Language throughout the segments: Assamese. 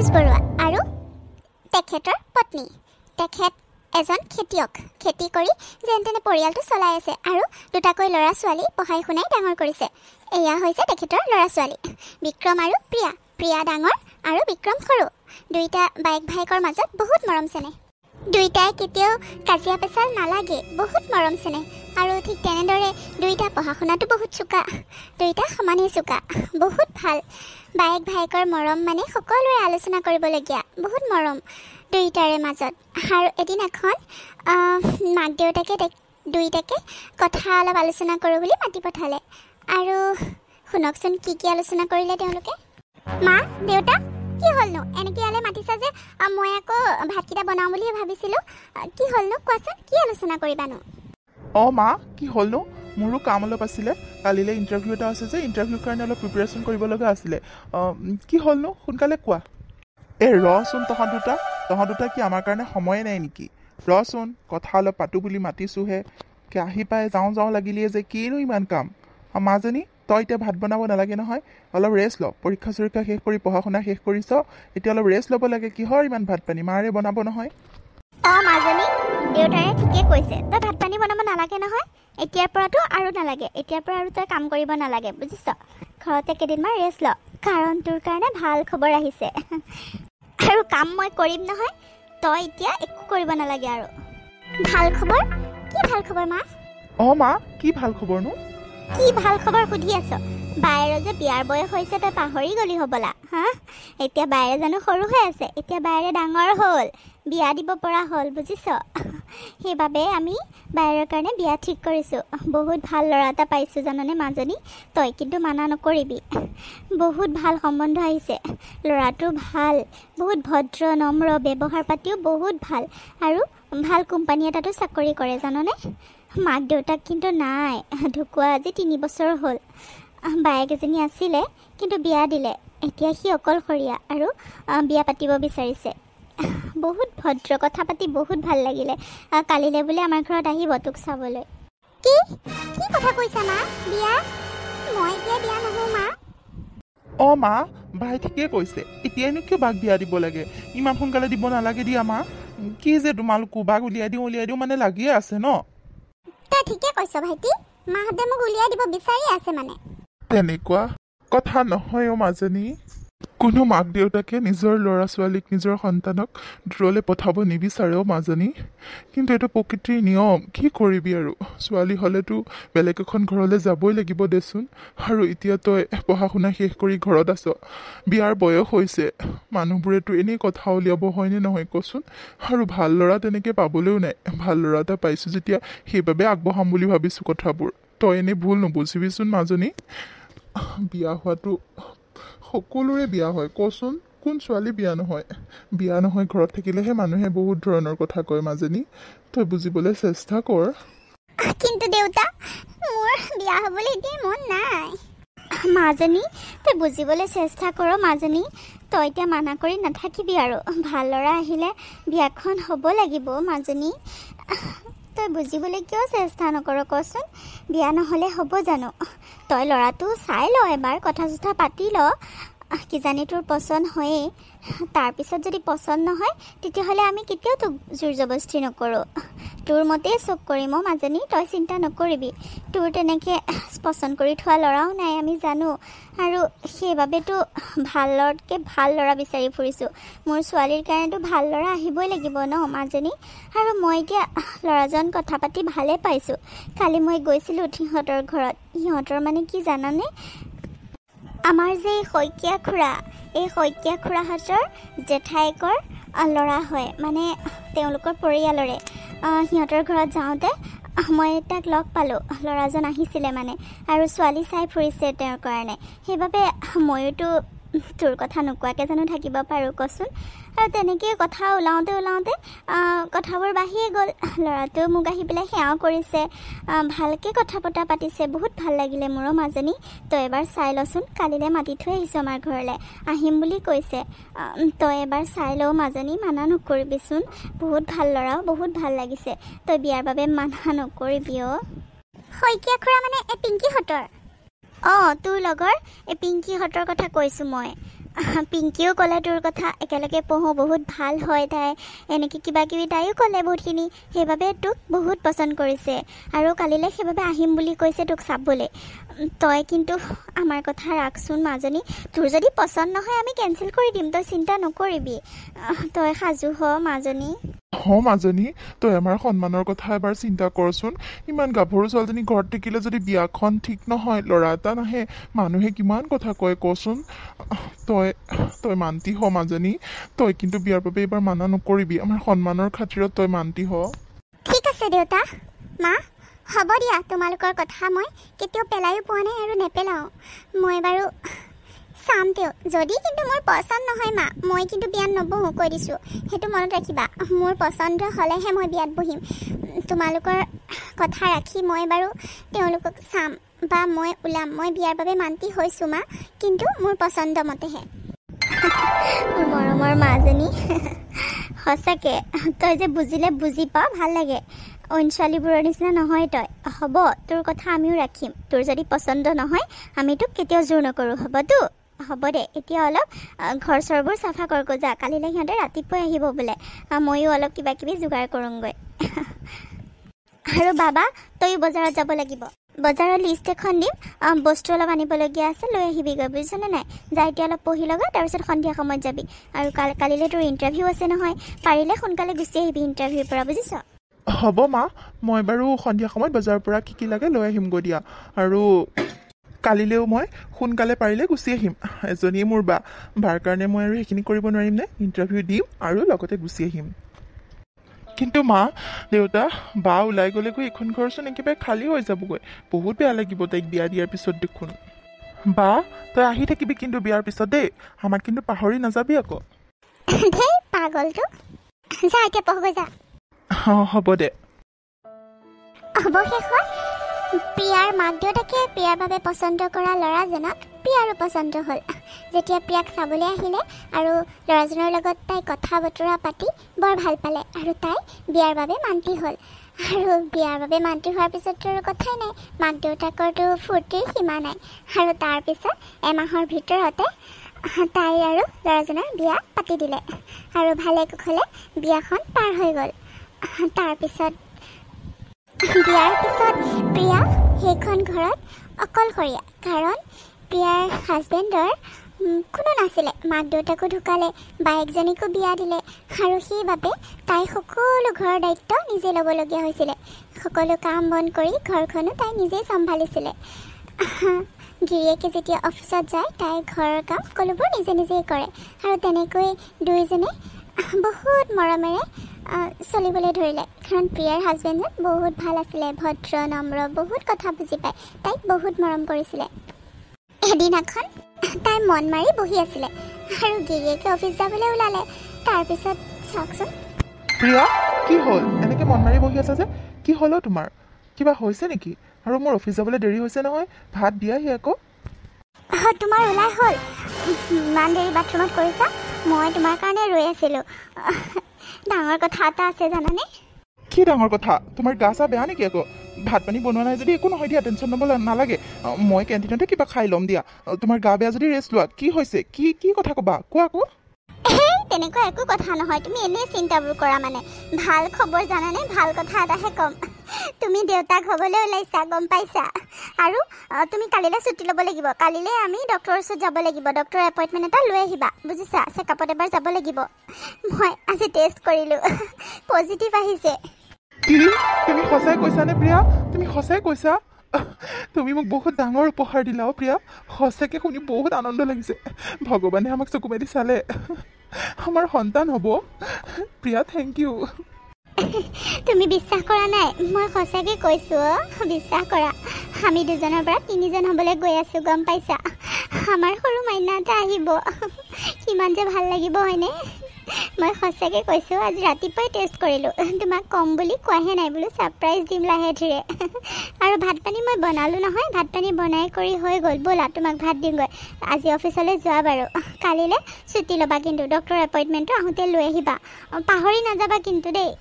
পীয়ুষ বৰুৱা আৰু তেখেতৰ পত্নী। তেখেত এজন খেতিয়ক, খেতি কৰি যেন তেনে পৰিয়ালটো চলাই আছে আৰু দুটাকৈ ল'ৰা ছোৱালী পঢ়াই শুনাই ডাঙৰ কৰিছে। এয়া হৈছে তেখেতৰ ল'ৰা ছোৱালী, বিক্ৰম আৰু প্ৰিয়া। প্ৰিয়া ডাঙৰ আৰু বিক্ৰম সৰু। দুইটা বাইক ভায়েকৰ মাজত বহুত মৰম চেনেহ। দুইটাই কেতিয়াও কাজিয়া পেচাল নালাগে, বহুত মৰম চেনেহ। আৰু ঠিক তেনেদৰে দুইটা পঢ়া শুনাটো বহুত চোকা, দুইটা সমানেই চোকা, বহুত ভাল। বাইক ভায়েকৰ মৰম মানে সকলোৰে আলোচনা কৰিবলগীয়া, বহুত মৰম দুইটাৰে মাজত। আৰু এদিনাখন মাক দেউতাকে দুইটাকে কথা অলপ আলোচনা কৰোঁ বুলি মাতি পঠালে। আৰু শুনকচোন কি কি আলোচনা কৰিলে তেওঁলোকে। মা দেউতা কি হ'লনো এনেকৈ ইয়ালৈ মাতিছা যে? মই আকৌ ভাতকেইটা বনাওঁ বুলি ভাবিছিলোঁ। কি হ'লনো কোৱাচোন, কি আলোচনা কৰিবানো? মা কি হ'লনো? মোৰো কাম অলপ আছিলে, কালিলৈ ইণ্টাৰভিউ এটা আছে যে, ইণ্টাৰভিউৰ কাৰণে অলপ প্ৰিপেৰেশ্যন কৰিব লগা আছিলে। কি হ'লনো সোনকালে কোৱা। ৰচোন তহঁত দুটা কি আমাৰ কাৰণে সময়ে নাই নেকি? ৰচোন কথা অলপ পাতোঁ বুলি মাতিছোঁহে, আহি পাই যাওঁ লাগিলিয়ে যে কিনো ইমান কাম। মাজনী তই এতিয়া ভাত বনাব নালাগে নহয়, অলপ ৰেষ্ট ল। পৰীক্ষা চৰীক্ষা শেষ কৰি পঢ়া শুনা শেষ কৰিছ, এতিয়া অলপ ৰেষ্ট ল'ব লাগে। কিহৰ ইমান ভাত পানী, মাৰে বনাব নহয়। মাজনী দেউতাৰে ঠিকে কৈছে, তই ভাত পানী বনাব নালাগে নহয়। এতিয়াৰ পৰাতো আৰু নালাগে, এতিয়াৰ পৰা আৰু তই কাম কৰিব নালাগে, বুজিছ? ঘৰতে কেইদিনমান ৰেষ্ট ল, কাৰণ তোৰ কাৰণে ভাল খবৰ আহিছে। আৰু কাম মই কৰিম নহয়, তই এতিয়া একো কৰিব নালাগে আৰু। ভাল খবৰ? কি ভাল খবৰ মা? মা কি ভাল খবৰনো? কি ভাল খবৰ সুধি আছ? বাইৰ যে বিয়াৰ বয়স হৈছে তই পাহৰি গলি হ'বলা। এতিয়া বাইৰে জানো সৰু হৈ আছে? এতিয়া বাইৰে ডাঙৰ হ'ল, বিয়া দিব পৰা হ'ল, বুজিছ? সেইবাবে আমি বাইৰৰ কাৰণে বিয়া ঠিক কৰিছোঁ। বহুত ভাল ল'ৰা এটা পাইছোঁ জাননে মাজনী, তই কিন্তু মানা নকৰিবি। বহুত ভাল সম্বন্ধ আহিছে, ল'ৰাটো ভাল, বহুত ভদ্ৰ নম্ৰ, ব্যৱহাৰ পাতিও বহুত ভাল, আৰু ভাল কোম্পানী এটাতো চাকৰি কৰে জাননে? মাক দেউতাক কিন্তু নাই, ঢুকুৱা আজি 3 বছৰ হ'ল। বায়েক এজনী আছিলে কিন্তু বিয়া দিলে, এতিয়া সি অকলশৰীয়া আৰু বিয়া পাতিব বিচাৰিছে। বহুত ভদ্ৰ, কথা পাতি বহুত ভাল লাগিলে। কালিলৈ বোলে আমাৰ ঘৰত আহিব তোক চাবলৈ। কি কি কথা কৈছা মা? বিয়া? মই এতিয়া বিয়া নহওঁ মা। মা বাই ঠিকে কৈছে, এতিয়াইনো কিয় বাক বিয়া দিব লাগে? ইমান সোনকালে দিব নালাগে দিয়া মা। কি যে তোমালোকো বাক উলিয়াই দিওঁ মানে লাগিয়ে আছে ন। তই ঠিকে কৈছ ভাইটি, মাহঁতে মোক উলিয়াই দিব বিচাৰি আছে মানে। তেনেকুৱা কথা নহয় মাজনী। কোনো মাক দেউতাকে নিজৰ ল'ৰা ছোৱালীক, নিজৰ সন্তানক দূৰলৈ পঠাব নিবিচাৰে মাজনী, কিন্তু এইটো প্ৰকৃতিৰ নিয়ম, কি কৰিবি আৰু। ছোৱালী হ'লেতো বেলেগ এখন ঘৰলৈ যাবই লাগিব দেচোন। আৰু এতিয়া তই পঢ়া শুনা শেষ কৰি ঘৰত আছ, বিয়াৰ বয়স হৈছে, মানুহবোৰেতো এনেই কথা উলিয়াব হয়নে নহয় কচোন? আৰু ভাল ল'ৰা তেনেকৈ পাবলৈও নাই। ভাল ল'ৰা এটা পাইছোঁ যেতিয়া সেইবাবে আগবঢ়াম বুলি ভাবিছোঁ কথাবোৰ। তই এনেই ভুল নুবুজিবিচোন মাজনী। বিয়া হোৱাটো সকলোৰে বিয়া হয়, কচোন কোন ছোৱালী বিয়া নহয়? বিয়া নহয় ঘৰত থাকিলেহে মানুহে বহুত ধৰণৰ কথা কয় মাজনী, তই বুজিবলৈ চেষ্টা কৰ। কিন্তু দেউতা, মোৰ বিয়া হ'বলৈ এতিয়া মন নাই। মাজনী তই বুজিবলৈ চেষ্টা কৰ মাজনী, তই এতিয়া মানা কৰি নাথাকিবি আৰু। ভাল ল'ৰা আহিলে বিয়াখন হ'ব লাগিব মাজনী। তই বুজিবলৈ কিয় চেষ্টা নকৰ কচোন? বিয়া নহ'লে হ'ব জানো? তই ল'ৰাটো চাই ল এবাৰ, কথা চথা পাতি ল, কিজানি তোৰ পচন্দ হয়েই। তাৰপিছত যদি পচন্দ নহয় তেতিয়াহ'লে আমি কেতিয়াও তোক জোৰ জবস্তি নকৰোঁ, তোৰ মতেই চব কৰিম মাজনী, তই চিন্তা নকৰিবি। তোৰ তেনেকৈ পচন্দ কৰি থোৱা ল'ৰাও নাই আমি জানো, আৰু সেইবাবেতো ভাল ল'ৰাতকৈ ভাল ল'ৰা বিচাৰি ফুৰিছোঁ। মোৰ ছোৱালীৰ কাৰণেতো ভাল ল'ৰা আহিবই লাগিব ন মাজনী। আৰু মই এতিয়া ল'ৰাজন কথা পাতি ভালেই পাইছোঁ। কালি মই গৈছিলোঁ সিহঁতৰ ঘৰত। সিহঁতৰ মানে কি জানানে, আমাৰ যে এই শইকীয়া খুৰাহঁতৰ জেঠাইকৰ ল'ৰা হয়, মানে তেওঁলোকৰ পৰিয়ালৰে। সিহঁতৰ ঘৰত যাওঁতে মই তাক লগ পালোঁ, ল'ৰাজন আহিছিলে মানে, আৰু ছোৱালী চাই ফুৰিছে তেওঁৰ কাৰণে। সেইবাবে ময়োতো তোৰ কথা নোকোৱাকৈ জানো থাকিব পাৰোঁ কচোন? আৰু তেনেকৈ কথা ওলাওঁতে কথাবোৰ বাঢ়িয়ে গ'ল। ল'ৰাটোৱেও মোক আহি পেলাই সেৱাও কৰিছে, ভালকৈ কথা বতৰা পাতিছে, বহুত ভাল লাগিলে মোৰো মাজনী। তই এবাৰ চাই লচোন, কালিলৈ মাতি থৈ আহিছোঁ আমাৰ ঘৰলৈ, আহিম বুলি কৈছে। তই এবাৰ চাই লওঁ মাজনী, মানা নকৰিবিচোন। বহুত ভাল ল'ৰা, বহুত ভাল লাগিছে, তই বিয়াৰ বাবে মানা নকৰিবি। শইকীয়া খুৰা মানে এই পিংকিহঁতৰ? তোৰ লগৰ এই পিংকিহঁতৰ কথা কৈছোঁ মই। পিংকিও ক'লে তোৰ কথা, একেলগে পঢ়োঁ, বহুত ভাল হয় তাই, এনেকৈ কিবা কিবি তাইও ক'লে বহুতখিনি, সেইবাবে তোক বহুত পচন্দ কৰিছে আৰু কালিলৈ সেইবাবে আহিম বুলি কৈছে তোক চাবলৈ। তই কিন্তু আমাৰ কথা ৰাখচোন মাজনী, তোৰ যদি পচন্দ নহয় আমি কেঞ্চেল কৰি দিম, তই চিন্তা নকৰিবি, তই সাজু হ মাজনী। মাজনী, তই আমাৰ সন্মানৰ কথা এবাৰ চিন্তা কৰচোন। ইমান গাভৰু ছোৱালীজনী ঘৰত থাকিলে যদি বিয়াখন ঠিক নহয়, ল'ৰা এটা নাহে, মানুহে কিমান কথা কয় কচোন। তই মান্তি হ মাজনী, তই কিন্তু বিয়াৰ বাবে এইবাৰ মানা নকৰিবি, আমাৰ সন্মানৰ খাতিৰত তই মান্তি হ। ঠিক আছে দেউতা, মা হ'ব দিয়া, তোমালোকৰ কথা মই কেতিয়াও পেলাইও পোৱা নাই আৰু নেপেলাওঁ। মই বাৰু চাম তেওঁ, যদি কিন্তু মোৰ পচন্দ নহয় মা, মই কিন্তু বিয়াত নবহোঁ, কৈ দিছোঁ, সেইটো মনত ৰাখিবা। মোৰ পচন্দ হ'লেহে মই বিয়াত বহিম। তোমালোকৰ কথা ৰাখি মই বাৰু তেওঁলোকক চাম বা মই ওলাম। মই বিয়াৰ বাবে মান্তি হৈছোঁ মা, কিন্তু মোৰ পচন্দ মতেহে। মোৰ মৰমৰ মাজনী, সঁচাকৈ তই যে বুজিলে বুজি পাওঁ, ভাল লাগে। অইন ছোৱালীবোৰৰ নিচিনা নহয় তই। হ'ব, তোৰ কথা আমিও ৰাখিম, তোৰ যদি পচন্দ নহয় আমি তোক কেতিয়াও জোৰ নকৰোঁ, হ'বতো? হ'ব দে, এতিয়া অলপ ঘৰ চৰবোৰ চাফা কৰগৈ যা, কালিলৈ সিহঁতে ৰাতিপুৱাই আহিব বোলে, ময়ো অলপ কিবা কিবি যোগাৰ কৰোঁগৈ। আৰু বাবা, তয়ো বজাৰত যাব লাগিব, বজাৰৰ লিষ্ট এখন দিম, বস্তু অলপ আনিবলগীয়া আছে, লৈ আহিবিগৈ, বুজিছনে নাই? যা এতিয়া অলপ পঢ়ি লগা, তাৰপিছত সন্ধিয়া সময়ত যাবি। আৰু কালিলৈ তোৰ ইণ্টাৰভিউ আছে নহয়, পাৰিলে সোনকালে গুচি আহিবি ইণ্টাৰভিউৰ পৰা, বুজিছ? হ'ব মা, মই বাৰু সন্ধিয়া সময়ত বজাৰৰ পৰা কি কি লাগে লৈ আহিমগৈ দিয়া, আৰু কালিলৈও মই সোনকালে পাৰিলে গুচি আহিম। এজনীয়ে মোৰ বাৰ কাৰণে মই আৰু সেইখিনি কৰিব নোৱাৰিম নে? ইণ্টাৰভিউ দিম আৰু লগতে গুচি আহিম। কিন্তু মা, দেউতা, বা ওলাই গ'লেগৈ এইখন ঘৰচোন একেবাৰে খালী হৈ যাবগৈ, বহুত বেয়া লাগিব তাইক বিয়া দিয়াৰ পিছত দেখোন। বা, তই আহি থাকিবি কিন্তু বিয়াৰ পিছত দেই, আমাক কিন্তু পাহৰি নাযাবি আকৌ। দেই পাগলটো, যা এতিয়া পঢ়গৈ যা। হ'ব দে। অৱশেষত প্ৰিয়াৰ মাক দেউতাকে প্ৰিয়াৰ বাবে পচন্দ কৰা ল'ৰাজনক প্ৰিয়াৰো পচন্দ হ'ল। যেতিয়া প্ৰিয়াক চাবলৈ আহিলে আৰু ল'ৰাজনৰ লগত তাই কথা বতৰা পাতি বৰ ভাল পালে আৰু তাই বিয়াৰ বাবে মান্তি হ'ল। আৰু বিয়াৰ বাবে মান্তি হোৱাৰ পিছততো আৰু কথাই নাই, মাক দেউতাকৰতো ফূৰ্তিৰ সীমা নাই। আৰু তাৰপিছত এমাহৰ ভিতৰতে তাই আৰু ল'ৰাজনৰ বিয়া পাতি দিলে আৰু ভালে কুশলে বিয়াখন পাৰ হৈ গ'ল। তাৰপিছত বিয়াৰ পিছত প্ৰিয়া সেইখন ঘৰত অকলশৰীয়া, কাৰণ প্ৰিয়াৰ হাজবেণ্ডৰ কোনো নাছিলে, মাক দেউতাকো ঢুকালে, বায়েকজনীকো বিয়া দিলে আৰু সেইবাবে তাই সকলো ঘৰৰ দায়িত্ব নিজে ল'বলগীয়া হৈছিলে। সকলো কাম বন কৰি ঘৰখনো তাই নিজেই চম্ভালিছিলে। গিৰিয়েকে যেতিয়া অফিচত যায় তাই ঘৰৰ কাম সকলোবোৰ নিজে নিজেই কৰে আৰু তেনেকৈ দুয়োজনে বহুত মৰমেৰে চলিবলৈ ধৰিলে, কাৰণ প্ৰিয়াৰ হাজবেণ্ডজন বহুত ভাল আছিলে, ভদ্ৰ নম্ৰ, বহুত কথা বুজি পায়, তাইক বহুত মৰম কৰিছিলে। এদিনাখন তাই মন মাৰি বহি আছিলে আৰু গিৰিয়েকে অফিচ যাবলৈ ওলালে। তাৰপিছত চাওকচোন প্ৰিয়া, কি হ'ল? এনেকৈ মন মাৰি বহি আছা যে, কি হ'ল তোমাৰ? কিবা হৈছে নেকি? আৰু মোৰ অফিচ যাবলৈ দেৰি হৈছে নহয়, ভাত দিয়াহি আকৌ। তোমাৰ ওলাই হ'ল? ইমান দেৰি বাথৰুমত কৰিছা? মই তোমাৰ কাৰণে ৰৈ আছিলোঁ। ডাঙৰ কথা এটা আছে জানানে? কি ডাঙৰ কথা? তোমাৰ গা চা বেয়া নেকি আকৌ? ভাত পানী বনোৱা নাই যদি একো নহয় দিয়া, টেনশ্যন ল'ব নালাগে, মই কেণ্টিনতে কিবা খাই ল'ম দিয়া। তোমাৰ গা বেয়া যদি ৰেষ্ট লোৱা। কি হৈছে? কি কথা ক'বা, কোৱা আকৌ। তেনেকুৱা একো কথা নহয়, তুমি এনেই চিন্তাবোৰ কৰা। মানে ভাল খবৰ জানানে, ভাল কথা এটাহে ক'ম। তুমি দেউতাক হ'বলৈ ওলাইছা, গম পাইছা? আৰু তুমি কালিলৈ ছুটি ল'ব লাগিব। কালিলৈ আমি ডক্টৰৰ ওচৰত যাব লাগিব, ডক্টৰৰ এপইণ্টমেণ্ট এটা লৈ আহিবা, বুজিছা? চেকআপত এবাৰ যাব লাগিব। মই আজি টেষ্ট কৰিলোঁ, পজিটিভ আহিছে। কি? তুমি সঁচাই কৈছানে প্ৰিয়া? তুমি সঁচাই কৈছা? তুমি মোক বহুত ডাঙৰ উপহাৰ দিলা অ' প্ৰিয়া, সঁচাকৈ শুনি বহুত আনন্দ লাগিছে। ভগৱানে আমাক চকু মেলি চালে, আমাৰ সন্তান হ'ব। Priya, thank you. তুমি বিশ্বাস কৰা নাই? মই সঁচাকৈ কৈছোঁ অ', বিশ্বাস কৰা। আমি দুজনৰ পৰা তিনিজন হ'বলৈ গৈ আছোঁ, গম পাইছা? আমাৰ সৰু মাইনা এটা আহিব, কিমান যে ভাল লাগিব হয়নে? মই সঁচাকৈ কৈছোঁ, আজি ৰাতিপুৱাই টেষ্ট কৰিলোঁ, তোমাক ক'ম বুলি কোৱাহে নাই, বোলো ছাৰপ্ৰাইজ দিম লাহে ধীৰে। আৰু ভাত পানী মই বনালোঁ নহয়, ভাত পানী বনাই কৰি হৈ গ'ল, ব'লা তোমাক ভাত দিমগৈ। আজি অফিচলৈ যোৱা বাৰু, কালিলৈ ছুটি ল'বা কিন্তু, ডক্টৰৰ এপইণ্টমেণ্টটো আহোঁতে লৈ আহিবা, পাহৰি নাযাবা কিন্তু দেই।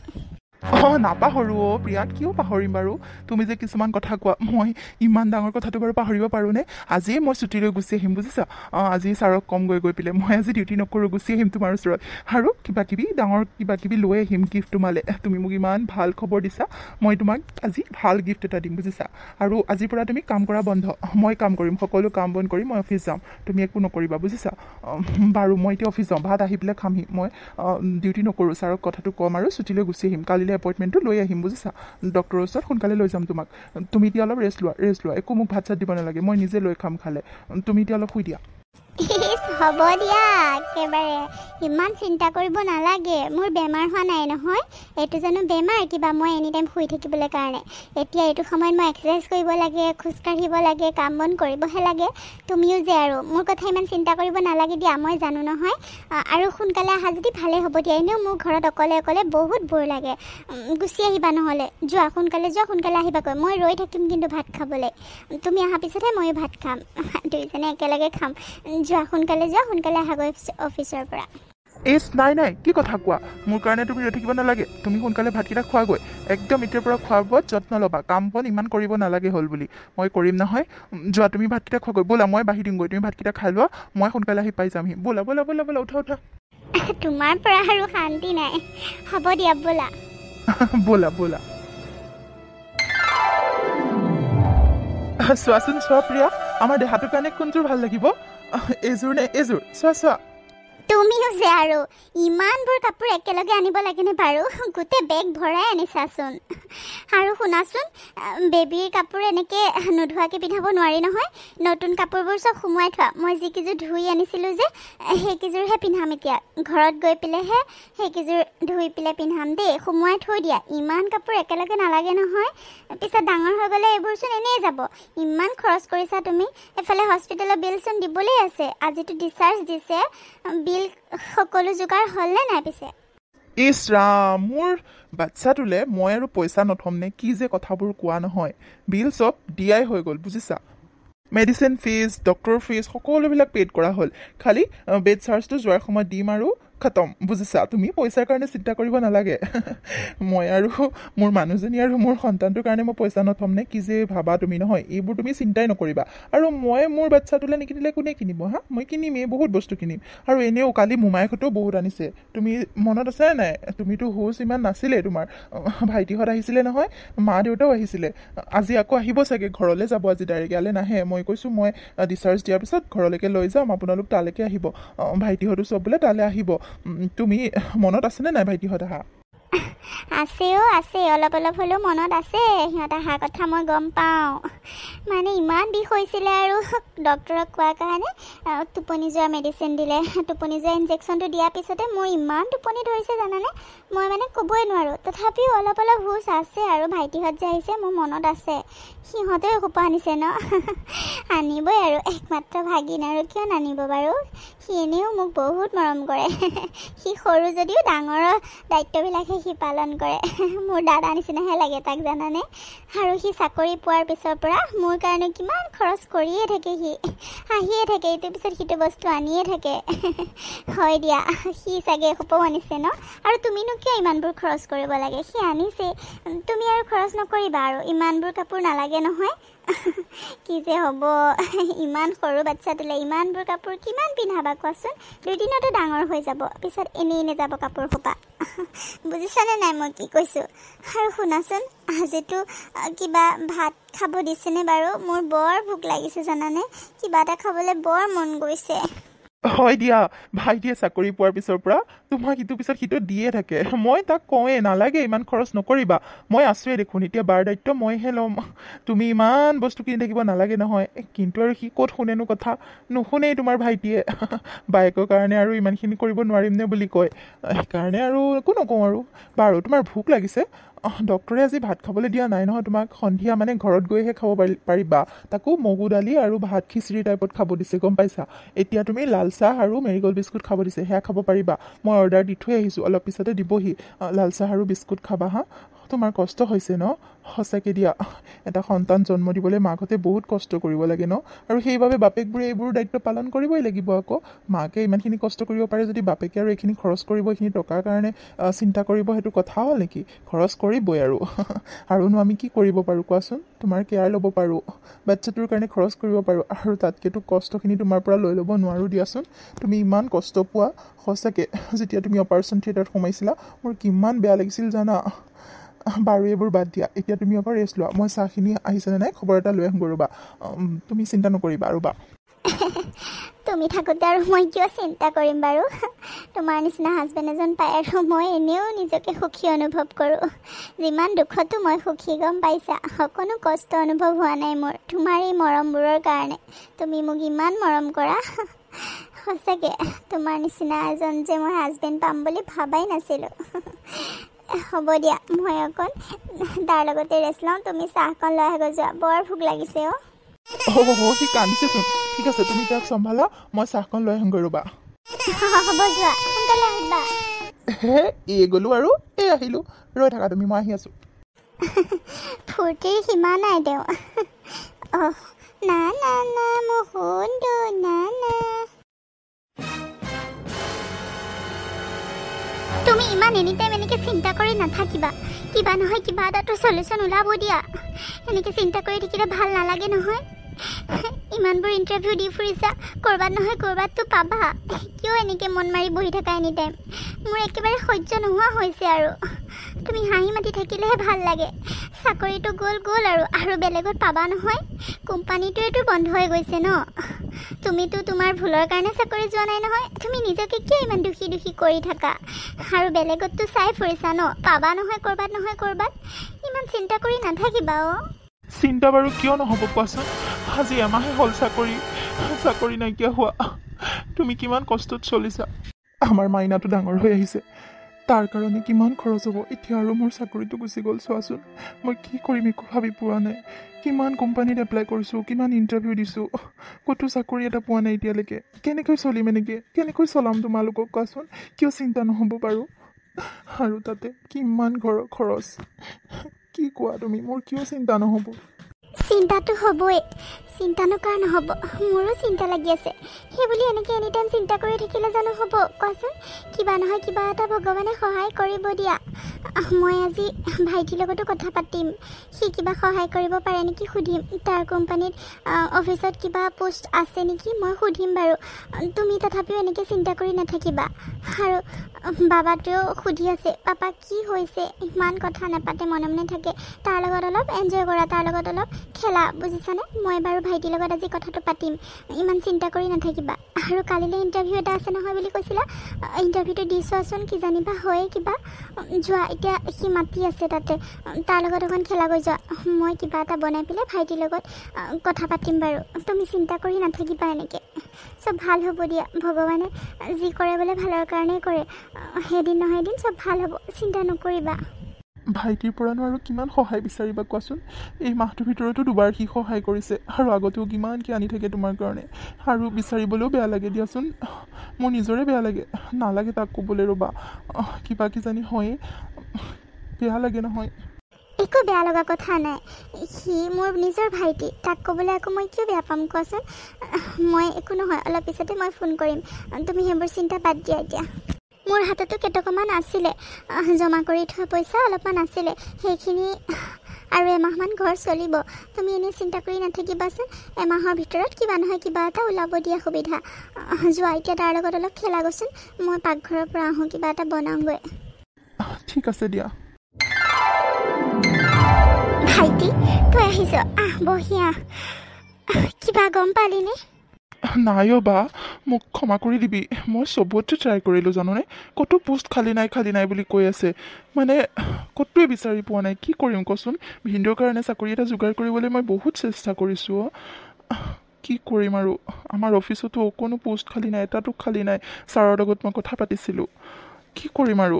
নাপাহৰোঁ প্ৰিয়া, কিয় পাহৰিম বাৰু? তুমি যে কিছুমান কথা কোৱা, মই ইমান ডাঙৰ কথাটো বাৰু পাহৰিব পাৰোঁনে? আজিয়ে মই ছুটি লৈ গুচি আহিম বুজিছা। আজি ছাৰক কম গৈ পেলাই মই আজি ডিউটি নকৰোঁ, গুচি আহিম তোমাৰ ওচৰত আৰু কিবাকিবি ডাঙৰ কিবাকিবি লৈ আহিম গিফ্ট তোমালে। তুমি মোক ইমান ভাল খবৰ দিছা, মই তোমাক আজি ভাল গিফ্ট এটা দিম বুজিছা। আৰু আজিৰ পৰা তুমি কাম কৰা বন্ধ, মই কাম কৰিম, সকলো কাম বন্ধ কৰি মই অফিচ যাম, তুমি একো নকৰিবা বুজিছা। বাৰু মই এতিয়া অফিচ যাওঁ, ভাত আহি পেলাই খামহি। মই ডিউটি নকৰোঁ, ছাৰক কথাটো ক'ম আৰু ছুটি লৈ গুচি আহিম। কালিলৈ এপইণ্টমেণ্টটো লৈ আহিম বুজিছা, ডক্টৰৰ ওচৰত সোনকালে লৈ যাম তোমাক। তুমি এতিয়া অলপ ৰেষ্ট লোৱা, একো মোক ভাত চাত দিব নালাগে, মই নিজে লৈ খাম খালে। তুমি এতিয়া অলপ শুই দিয়া। হ'ব দিয়া, একেবাৰে ইমান চিন্তা কৰিব নালাগে, মোৰ বেমাৰ হোৱা নাই নহয়। এইটো জানো বেমাৰ কিবা মই এনি টাইম শুই থাকিবলৈ কাৰণে? এতিয়া এইটো সময়ত মই এক্সাৰচাইজ কৰিব লাগে, খোজকাঢ়িব লাগে, কাম বন কৰিবহে লাগে। তুমিও যে আৰু মোৰ কথা ইমান চিন্তা কৰিব নালাগে দিয়া, মই জানো নহয়। আৰু সোনকালে অহা যদি ভালেই হ'ব দিয়া, এনেও মোৰ ঘৰত অকলে অকলে বহুত বৰ লাগে। গুচি আহিবা নহ'লে, যোৱা সোনকালে আহিবাগৈ, মই ৰৈ থাকিম কিন্তু ভাত খাবলৈ। তুমি অহাৰ পিছতহে ময়ো ভাত খাম, দুইজনে একেলগে খাম। যোৱা সোনকালে আহাগৈ অফিচৰ পৰা। নাই কি কথা কোৱা? মোৰ কাৰণে তুমি ৰৈ থাকিব নালাগে, তুমি সোনকালে ভাতকেইটা খোৱাগৈ। একদম এতিয়াৰ পৰা খোৱা বোৱাত যত্ন ল'বা, কাম বন ইমান কৰিব নালাগে হ'ল বুলি, মই কৰিম নহয়। যোৱা তুমি ভাতকেইটা খোৱাগৈ, ব'লা মই বাঢ়ি দিমগৈ, তুমি ভাতকেইটা খাই লোৱা, মই সোনকালে আহি পাই যামহি। ব'লা উঠা। তোমাৰ পৰা আৰু শান্তি নাই, হ'ব দিয়া ব'লা। ব'লা। চোৱাচোন প্ৰিয়া, আমাৰ দেহাটোৰ কাৰণে কোনযোৰ ভাল লাগিব? এইযোৰ নে এইযোৰ? চোৱা। তুমিও যে আৰু ইমানবোৰ কাপোৰ একেলগে আনিব লাগেনে বাৰু? গোটেই বেগ ভৰাই আনিছাচোন। আৰু শুনাচোন, বেবীৰ কাপোৰ এনেকৈ নোধোৱাকৈ পিন্ধাব নোৱাৰি নহয়। নতুন কাপোৰবোৰ চব সোমোৱাই থোৱা, মই যিকেইযোৰ ধুই আনিছিলোঁ যে সেইকেইযোৰহে পিন্ধাম এতিয়া। ঘৰত গৈ পেলাইহে সেইকেইযোৰ ধুই পেলাই পিন্ধাম দেই, সোমোৱাই থৈ দিয়া। ইমান কাপোৰ একেলগে নালাগে নহয়, পিছত ডাঙৰ হৈ গ'লে এইবোৰচোন এনেই যাব। ইমান খৰচ কৰিছা তুমি, এফালে হস্পিটেলৰ বিলচোন দিবলৈ আছে। আজিতো ডিচাৰ্জ দিছে, বিল সকলো যোগাৰ হ'লনে নাই পিছে? ইছ ৰাম, মোৰ বাচ্ছাটোলে মই আৰু পইচা নথম নে? কি যে কথাবোৰ কোৱা নহয়, বিল চব দিয়াই হৈ গ'ল বুজিছা। মেডিচিন ফিজ, ডক্টৰ ফিজ সকলোবিলাক পেইড কৰা হ'ল, খালি বেড চাৰ্জটো যোৱাৰ সময়ত দিম আৰু খতম বুজিছা। তুমি পইচাৰ কাৰণে চিন্তা কৰিব নালাগে। মই আৰু মোৰ মানুহজনী আৰু মোৰ সন্তানটোৰ কাৰণে মই পইচা নথম নে? কি যে ভাবা তুমি নহয়, এইবোৰ তুমি চিন্তাই নকৰিবা। আৰু মই মোৰ বাচ্ছাটোলৈ নিকিনিলে কোনে কিনিব হা? মই কিনিমেই, বহুত বস্তু কিনিম। আৰু এনেও কালি মোমাইকহঁতেও বহুত আনিছে, তুমি মনত আছে নাই? তুমিতো হুচ ইমান নাছিলে, তোমাৰ ভাইটিহঁত আহিছিলে নহয়, মা দেউতাও আহিছিলে। আজি আকৌ আহিব চাগে, ঘৰলৈ যাব আজি ডাইৰেক্ট, ইয়ালৈ নাহে। মই কৈছোঁ মই ডিচাৰ্জ দিয়াৰ পিছত ঘৰলৈকে লৈ যাম, আপোনালোক তালৈকে আহিব। ভাইটিহঁতো চব বোলে তালৈ আহিব। তুমি মনত আছেনে নাই ভাইটিহঁত আহা? আছে, অলপ হ'লেও মনত আছে। সিহঁত অহাৰ কথা মই গম পাওঁ। মানে ইমান বিষ হৈছিলে আৰু ডক্টৰক কোৱাৰ কাৰণে টোপনি যোৱা মেডিচিন দিলে। টোপনি যোৱা ইনজেকশ্যনটো দিয়াৰ পিছতে মোৰ ইমান টোপনি ধৰিছে জানানে, মই মানে ক'বই নোৱাৰোঁ। তথাপিও অলপ হুচ আছে। আৰু ভাইটিহঁত যে আহিছে মোৰ মনত আছে, সিহঁতেও এসোপা আনিছে ন। আনিবই আৰু, একমাত্ৰ ভাগিন আৰু কিয় নানিব বাৰু? সি এনেও মোক বহুত মৰম কৰে। সি সৰু যদিও ডাঙৰৰ দায়িত্ববিলাকহে সি পালন কৰে। মোৰ দাদা নিচিনাহে লাগে তাক জানানে। আৰু সি চাকৰি পোৱাৰ পিছৰ পৰা মোৰ কাৰণে কিমান খৰচ কৰিয়ে থাকে, সি আহিয়ে থাকে, ইটোৰ পিছত সিটো বস্তু আনিয়ে থাকে। হয় দিয়া, সি চাগে এসোপাও আনিছে ন। আৰু তুমিনো কিয় ইমানবোৰ খৰচ কৰিব লাগে? সি আনিছে, তুমি আৰু খৰচ নকৰিবা আৰু, ইমানবোৰ কাপোৰ নালাগে নহয়। কি যে হ'ব, ইমান সৰু বাচ্ছাটোলে ইমানবোৰ কাপোৰ কিমান পিন্ধাবা কোৱাচোন? দুদিনতে ডাঙৰ হৈ যাব, পিছত এনেই যাব কাপোৰ সোপা। বুজিছানে নাই মই কি কৈছোঁ? আৰু শুনাচোন, আজিতো কিবা ভাত খাব দিছেনে বাৰু? মোৰ বৰ ভোক লাগিছে জানানে, কিবা এটা খাবলৈ বৰ মন গৈছে। হয় দিয়া, ভাইটিয়ে চাকৰি পোৱাৰ পিছৰ পৰা তোমাক ইটোৰ পিছত সিটো দিয়ে থাকে। মই তাক কওঁৱেই নালাগে, ইমান খৰচ নকৰিবা, মই আছোৱেই দেখোন, এতিয়া বাৰ দায়িত্ব মইহে ল'ম, তুমি ইমান বস্তু কিনি থাকিব নালাগে নহয়। কিন্তু আৰু সি ক'ত শুনেনো কথা, নুশুনেই তোমাৰ ভাইটিয়ে। বায়েকৰ কাৰণে আৰু ইমানখিনি কৰিব নোৱাৰিম নে বুলি কয়, সেইকাৰণে আৰু একো নকওঁ আৰু। বাৰু তোমাৰ ভোক লাগিছে, ডক্টৰে আজি ভাত খাবলৈ দিয়া নাই নহয় তোমাক, সন্ধিয়া মানে ঘৰত গৈহে খাব পাৰিবা, তাকো মগু দালি আৰু ভাত খিচিৰি টাইপত খাব দিছে গম পাইছা। এতিয়া তুমি লাল চাহ আৰু মেৰিগ'ল্ড বিস্কুট খাব দিছে, সেয়া খাব পাৰিবা। মই অৰ্ডাৰ দি থৈ আহিছোঁ, অলপ পিছতে দিবহি। লাল চাহ আৰু বিস্কুট খাবা হা, তোমাৰ কষ্ট হৈছে ন সঁচাকৈ দিয়া এটা সন্তান জন্ম দিবলৈ মাকহঁতে বহুত কষ্ট কৰিব লাগে ন আৰু সেইবাবে বাপেকবোৰে এইবোৰ দায়িত্ব পালন কৰিবই লাগিব আকৌ মাকে ইমানখিনি কষ্ট কৰিব পাৰে যদি বাপেকে আৰু এইখিনি খৰচ কৰিব এইখিনি টকাৰ কাৰণে চিন্তা কৰিব সেইটো কথা হ'ল নেকি খৰচ কৰিবই আৰুনো আমি কি কৰিব পাৰোঁ কোৱাচোন তোমাৰ কেয়াৰ ল'ব পাৰোঁ বাচ্ছাটোৰ কাৰণে খৰচ কৰিব পাৰোঁ আৰু তাতকৈতো কষ্টখিনি তোমাৰ পৰা লৈ ল'ব নোৱাৰোঁ দিয়াচোন তুমি ইমান কষ্ট পোৱা সঁচাকৈ যেতিয়া তুমি অপাৰেশ্যন থিয়েটাৰত সোমাইছিলা মোৰ কিমান বেয়া লাগিছিল জানা বাৰু এইবোৰ বাদ দিয়া এতিয়া তুমি আকৌ ৰেষ্ট লোৱা মই চাহখিনি আহিছেনে নাই খবৰ এটা লৈ আহোঁ ৰ'বা তুমি চিন্তা নকৰিবা ৰ'বা তুমি থাকোঁতে আৰু মই কিয় চিন্তা কৰিম বাৰু তোমাৰ নিচিনা হাজবেণ্ড এজন পাই আৰু মই এনেও নিজকে সুখী অনুভৱ কৰোঁ যিমান দুখতো মই সুখী গম পাইছা অকণো কষ্ট অনুভৱ হোৱা নাই মোৰ তোমাৰ এই মৰমবোৰৰ কাৰণে তুমি মোক ইমান মৰম কৰা সঁচাকৈ তোমাৰ নিচিনা এজন যে মই হাজবেণ্ড পাম বুলি ভাবাই নাছিলোঁ হ'ব দিয়া মই অকণ তাৰ লগতে ৰেষ্ট লওঁ তুমি চাহকণ লৈ আহিব যোৱা বৰ ভোক লাগিছে সি কান্দিছেচোন ঠিক আছে তুমি তাক চম্ভালা মই চাহকণ লৈ আহোঁগৈ ৰ'বা হ'ব যোৱা সোনকালে আহিবা এই গ'লোঁ আৰু এই আহিলোঁ ৰৈ থাকা তুমি মই আহি আছোঁ ফূৰ্তিৰ সীমা নাই তেওঁ না না না মুকুন্দু না না তুমি ইমান এনি টাইম এনেকৈ চিন্তা কৰি নাথাকিবা কিবা নহয় কিবা এটাতো চলিউশ্যন ওলাব দিয়া এনেকৈ চিন্তা কৰি থাকিলে ভাল নালাগে নহয় ইমানবোৰ ইণ্টাৰভিউ দি ফুৰিছা ক'ৰবাত নহয় ক'ৰবাততো পাবা কিয় এনেকৈ মন মাৰি বহি থাকা এনি টাইম মোৰ একেবাৰে সহ্য নোহোৱা হৈছে আৰু তুমি হাঁহি মাতি থাকিলেহে ভাল লাগে চাকৰিটো গ'ল আৰু বেলেগত পাবা নহয় কোম্পানীটোৱেতো বন্ধ হৈ গৈছে ন তুমিতো তোমাৰ ভুলৰ কাৰণে চাকৰি যোৱা নাই নহয় তুমি নিজকে কিয় ইমান দুখী কৰি থাকা আৰু বেলেগততো চাই ফুৰিছা ন পাবা নহয় ক'ৰবাত ইমান চিন্তা কৰি নাথাকিবা চিন্তা বাৰু কিয় নহ'ব কোৱাচোন আজি এমাহে হ'ল চাকৰি নাইকিয়া হোৱা তুমি কিমান কষ্টত চলিছা আমাৰ মাইনাটো ডাঙৰ হৈ আহিছে তাৰ কাৰণে কিমান খৰচ হ'ব এতিয়া আৰু মোৰ চাকৰিটো গুচি গ'ল চোৱাচোন মই কি কৰিম একো ভাবি পোৱা নাই কিমান কোম্পানীত এপ্লাই কৰিছোঁ কিমান ইণ্টাৰভিউ দিছোঁ ক'তো চাকৰি এটা পোৱা নাই এতিয়ালৈকে কেনেকৈ চলিম কেনেকৈ চলাম তোমালোকক কোৱাচোন কিয় চিন্তা নহ'ব বাৰু আৰু তাতে কিমান ঘৰৰ খৰচ কি কোৱা তুমি মোৰ কিয় চিন্তা নহ'ব চিন্তাটো হ'বই চিন্তা নকৰা নহ'ব মোৰো চিন্তা লাগি আছে সেই বুলি এনেকৈ এনি টাইম চিন্তা কৰি থাকিলে জানো হ'ব কোৱাচোন কিবা নহয় কিবা এটা ভগৱানে সহায় কৰিব দিয়া মই আজি ভাইটিৰ লগতো কথা পাতিম সি কিবা সহায় কৰিব পাৰে নেকি সুধিম তাৰ কোম্পানীত অফিচত কিবা পোষ্ট আছে নেকি মই সুধিম বাৰু তুমি তথাপিও এনেকৈ চিন্তা কৰি নাথাকিবা আৰু বাবাটোৱেও সুধি আছে পাপা কি হৈছে ইমান কথা নাপাতে মনে থাকে তাৰ লগত অলপ এনজয় কৰা তাৰ লগত অলপ খেলা বুজিছানে মই বাৰু ভাইটিৰ লগত আজি কথাটো পাতিম ইমান চিন্তা কৰি নাথাকিবা আৰু কালিলৈ ইণ্টাৰভিউ এটা আছে নহয় বুলি কৈছিলা ইণ্টাৰভিউটো দি চোৱাচোন কি জানিবা হয়ে কিবা যোৱা এতিয়া সি মাতি আছে তাতে তাৰ লগত অকণ খেলা গৈ যোৱা মই কিবা এটা বনাই পেলাই ভাইটিৰ লগত কথা পাতিম বাৰু তুমি চিন্তা কৰি নাথাকিবা এনেকৈ চব ভাল হ'ব দিয়া ভগৱানে যি কৰে বোলে ভালৰ কাৰণেই কৰে এদিন নহয় এদিন চব ভাল হ'ব চিন্তা নকৰিবা ভাইটিৰ পৰানো আৰু কিমান সহায় বিচাৰিবা কোৱাচোন এই মাহটোৰ ভিতৰতো দুবাৰ সি সহায় কৰিছে আৰু আগতেও কিমান কি আনি থাকে তোমাৰ কাৰণে আৰু বিচাৰিবলৈও বেয়া লাগে দিয়াচোন মোৰ নিজৰে বেয়া লাগে নালাগে তাক ক'বলৈ ৰ'বা কিবা কিজানি হয়েই বেয়া লাগে নহয় একো বেয়া লগা কথা নাই সি মোৰ নিজৰ ভাইটি তাক ক'বলৈ আকৌ মই কিয় বেয়া পাম কোৱাচোন মই একো নহয় অলপ পিছতে মই ফোন কৰিম তুমি সেইবোৰ চিন্তা বাদ দিয়া এতিয়া মোৰ হাততো কেইটকামান আছিলে জমা কৰি থোৱা পইচা অলপমান আছিলে সেইখিনি আৰু এমাহমান ঘৰ চলিব তুমি এনেই চিন্তা কৰি নাথাকিবাচোন এমাহৰ ভিতৰত কিবা নহয় কিবা এটা ওলাব দিয়া সুবিধা যোৱা এতিয়া তাৰ লগত অলপ খেলা গৈচোন মই পাকঘৰৰ পৰা আহোঁ কিবা এটা বনাওঁগৈ ঠিক আছে দিয়া ভাইটি তই আহিছ বহি কিবা গম পালিনে নাই বা মোক ক্ষমা কৰি দিবি মই চবতে ট্ৰাই কৰিলোঁ জাননে ক'তো পোষ্ট খালী নাই বুলি কৈ আছে মানে ক'তোৱে বিচাৰি পোৱা নাই কি কৰিম কচোন ভিনদেউৰ কাৰণে চাকৰি এটা যোগাৰ কৰিবলৈ মই বহুত চেষ্টা কৰিছোঁ কি কৰিম আৰু আমাৰ অফিচতো অকণো পোষ্ট খালী নাই এটাতো খালী নাই ছাৰৰ লগত মই কথা পাতিছিলোঁ কি কৰিম আৰু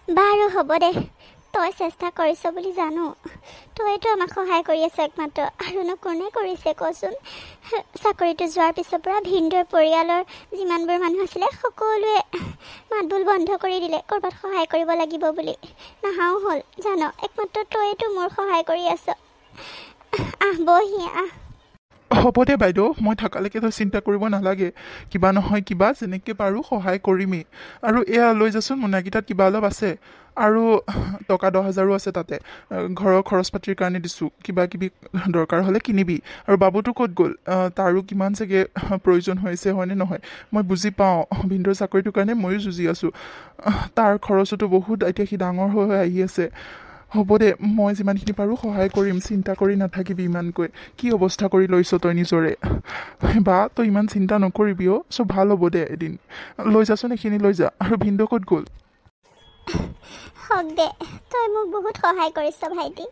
বাৰু হ'ব দে তই চেষ্টা কৰিছ বুলি জানো তইতো আমাক সহায় কৰি আছ একমাত্ৰ আৰুনো কোনে কৰিছে কচোন চাকৰিটো যোৱাৰ পিছৰ পৰা ভিনদেউৰ পৰিয়ালৰ যিমানবোৰ মানুহ আছিলে সকলোৱে মাতবোল বন্ধ কৰি দিলে ক'ৰবাত সহায় কৰিব লাগিব বুলি নাহাও হ'ল জানো একমাত্ৰ তইতো মোৰ সহায় কৰি আছ বহি হ'ব দে বাইদেউ মই থাকালৈকে তই চিন্তা কৰিব নালাগে কিবা নহয় কিবা যেনেকৈ পাৰোঁ সহায় কৰিমেই আৰু এয়া লৈ যাচোন মোনাকেইটাত কিবা অলপ আছে আৰু টকা 10,000ও আছে তাতে ঘৰৰ খৰচ পাতিৰ কাৰণে দিছোঁ কিবা কিবি দৰকাৰ হ'লে কিনিবি আৰু বাবুটো ক'ত গ'ল তাৰো কিমান চাগে প্ৰয়োজন হৈছে হয়নে নহয় মই বুজি পাওঁ ভিনদেউৰ চাকৰিটোৰ কাৰণে ময়ো যুঁজি আছোঁ তাৰ খৰচতো বহুত এতিয়া সি ডাঙৰ হৈ আহি আছে হ'ব দে মই যিমানখিনি পাৰোঁ সহায় কৰিম চিন্তা কৰি নাথাকিবি ইমানকৈ কি অৱস্থা কৰি লৈছ তই নিজৰে বা তই ইমান চিন্তা নকৰিবি চব ভাল হ'ব দে এদিন লৈ যাচোন এইখিনি লৈ যা আৰু ভিনদেউ ক'ত গ'ল হওক দে তই মোক বহুত সহায় কৰিছ ভাইটি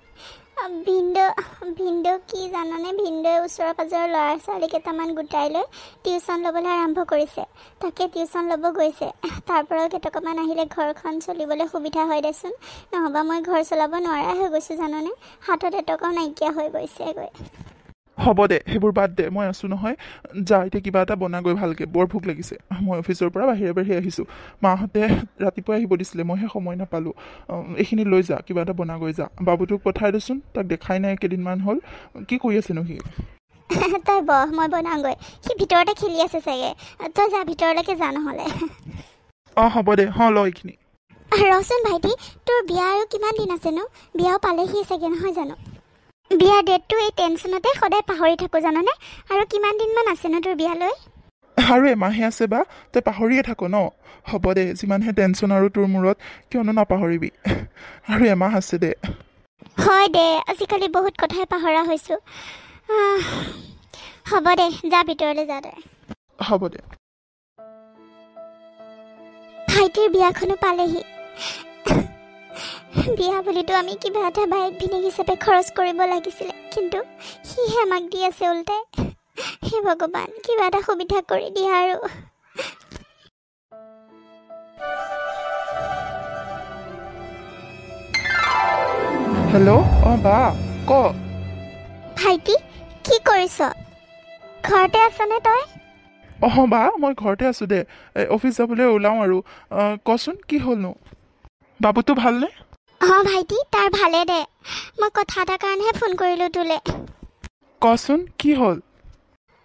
ভিনদেউ কি জাননে ভিনদেউৱে ওচৰৰ পাজৰৰ ল'ৰা ছোৱালী কেইটামান গোটাই লৈ টিউশ্যন ল'বলৈ আৰম্ভ কৰিছে তাকে টিউশ্যন ল'ব গৈছে তাৰ পৰাও কেইটকামান আহিলে ঘৰখন চলিবলৈ সুবিধা হয় দেচোন নহ'বা মই ঘৰ চলাব নোৱাৰা হৈ গৈছোঁ জাননে হাতত এটকাও নাইকিয়া হৈ গৈছেগৈ হ'ব দে সেইবোৰ বাদ দে মই আছোঁ নহয় যা এতিয়া কিবা এটা বনাগৈ ভালকৈ বৰ ভোক লাগিছে মই অফিচৰ পৰা বাহিৰে আহিছোঁ মাহঁতে ৰাতিপুৱাই আহিব দিছিলে মইহে সময় নাপালোঁ এইখিনি লৈ যা কিবা এটা বনাগৈ যা বাবুটোক পঠাই দেচোন তাক দেখাই নাই কেইদিনমান হ'ল কি কৰি আছেনো সি তই বহ মই বনাওঁগৈ সি ভিতৰতে খেলি আছে চাগে তই যা ভিতৰলৈকে যা নহ'লে হ'ব দে ল এইখিনি ৰচোন ভাইটি তোৰ বিয়া আৰু কিমান দিন আছেনো বিয়াও পালেহি চাগে নহয় জানো বিয়াৰ ডেটটো এই টেনশ্যনতে সদায় পাহৰি থাকোঁ জাননে আৰু কিমান দিনমান আছেনো তোৰ বিয়ালৈ আৰু এমাহে আছে বা তই পাহৰিয়ে থাক ন হ'ব দে যিমানহে টেনশ্যন আৰু তোৰ মূৰত কিয়নো নাপাহৰিবি আৰু এমাহ আছে দে হয় দে আজিকালি বহুত কথাই পাহৰা হৈছোঁ হ'ব দে যা ভিতৰলৈ যা তই হ'ব দে ভাইটিৰ বিয়াখনো পালেহি বিয়া বুলিতো আমি কিবা এটা বাইক ভিনিক হিচাপে খৰচ কৰিব লাগিছিলে কিন্তু সিহে আমাক দি আছে উল্টাই হে ভগৱান কিবা এটা সুবিধা কৰি দিয়া আৰু হেল্ল' বা ক ভাইটি কি কৰিছ ঘৰতে আছনে তই বা মই ঘৰতে আছোঁ দে অফিচ যাবলৈ ওলাওঁ আৰু কচোন কি হ'লনো বাবুটো ভালনে ভাইটি তাৰ ভালে দে মই কথা এটাৰ কাৰণেহে ফোন কৰিলোঁ তোলে কচোন কি হ'ল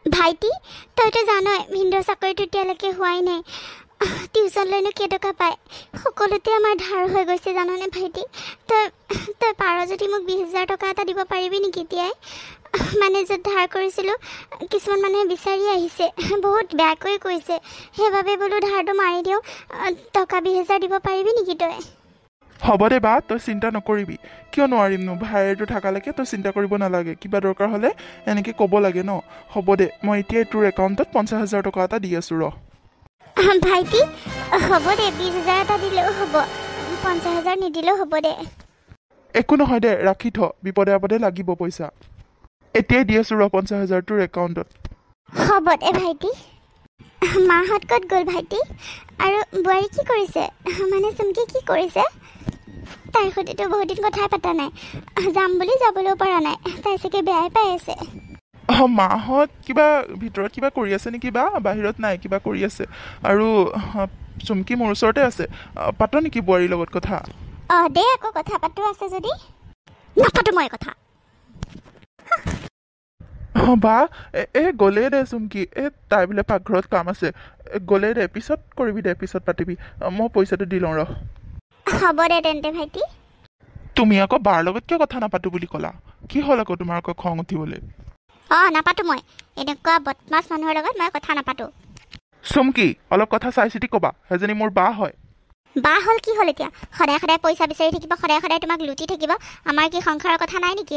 ভাইটি তইতো জানই ভিনদেউৰ চাকৰিটো এতিয়ালৈকে হোৱাই নাই টিউশ্যন লৈনো কেইটকা পায় সকলোতে আমাৰ ধাৰ হৈ গৈছে জাননে ভাইটি তই পাৰ যদি মোক 20,000 টকা এটা দিব পাৰিবি নেকি এতিয়াই মানে য'ত ধাৰ কৰিছিলোঁ কিছুমান মানুহে বিচাৰি আহিছে বহুত বেয়াকৈ কৈছে সেইবাবে বোলো ধাৰটো মাৰি দিওঁ টকা 20,000 দিব পাৰিবি নেকি তই হ'ব দে বা তই চিন্তা নকৰিবি কিয় নোৱাৰিমনো ভাইৰটো থকালৈকে তই চিন্তা কৰিব নালাগে কিবা দৰকাৰ হ'লে এনেকৈ ক'ব লাগে ন হ'ব দে মই এতিয়াই তোৰ একাউণ্টত 50,000 টকা এটা দি আছোঁ ৰ ভাইটি হ'ব দে 20,000 এটা দিলেও হ'ব 50,000 নিদিলেও হ'ব দে একো নহয় দে ৰাখি থ বিপদে আপদে লাগিব পইচা এতিয়াই দি আছোঁ ৰ 50,000 তোৰ একাউণ্টত হ'ব দে ভাইটি মাহঁত ক'ত গ'ল ভাইটি আৰু বোৱাৰী কি কৰিছে মানে চুমকি কি কৰিছে তাইৰ সৈতেতো বহুত দিন কথাই পতা নাই যাম বুলি যাবলৈও পৰা নাই তাই চাগে বেয়াই পাই আছে মাহঁত কিবা ভিতৰত কিবা কৰি আছে নেকি বা বাহিৰত নাই কিবা কৰি আছে আৰু চুমকি মোৰ ওচৰতে আছে পাত নেকি বোৱাৰীৰ লগত কথা দে আকৌ কথা পাতো আছে যদি নাপাতো মই কথা বা গ'লেই দে চুমকি তাই বোলে পাকঘৰত কাম আছে গ'লেই দে পিছত কৰিবি দে পিছত পাতিবি মই পইচাটো দি লওঁ ৰ হ'ব দে তেন্তে ভাইটি তুমি আকৌ বাৰ লগত কিয় কথা নাপাতো বুলি ক'লা কি হ'ল আকৌ তোমাৰ আকৌ খং উঠিবলৈ নাপাতো মই এনেকুৱা বদমাছ মানুহৰ লগত মই কথা নাপাতো চুমকি অলপ কথা চাই চিতি ক'বা সেইজনী মোৰ বা হয় বা হ'ল কি হ'ল এতিয়া সদায় সদায় পইচা বিচাৰি থাকিব সদায় সদায় তোমাক লুটি থাকিব আমাৰ কি সংসাৰৰ কথা নাই নেকি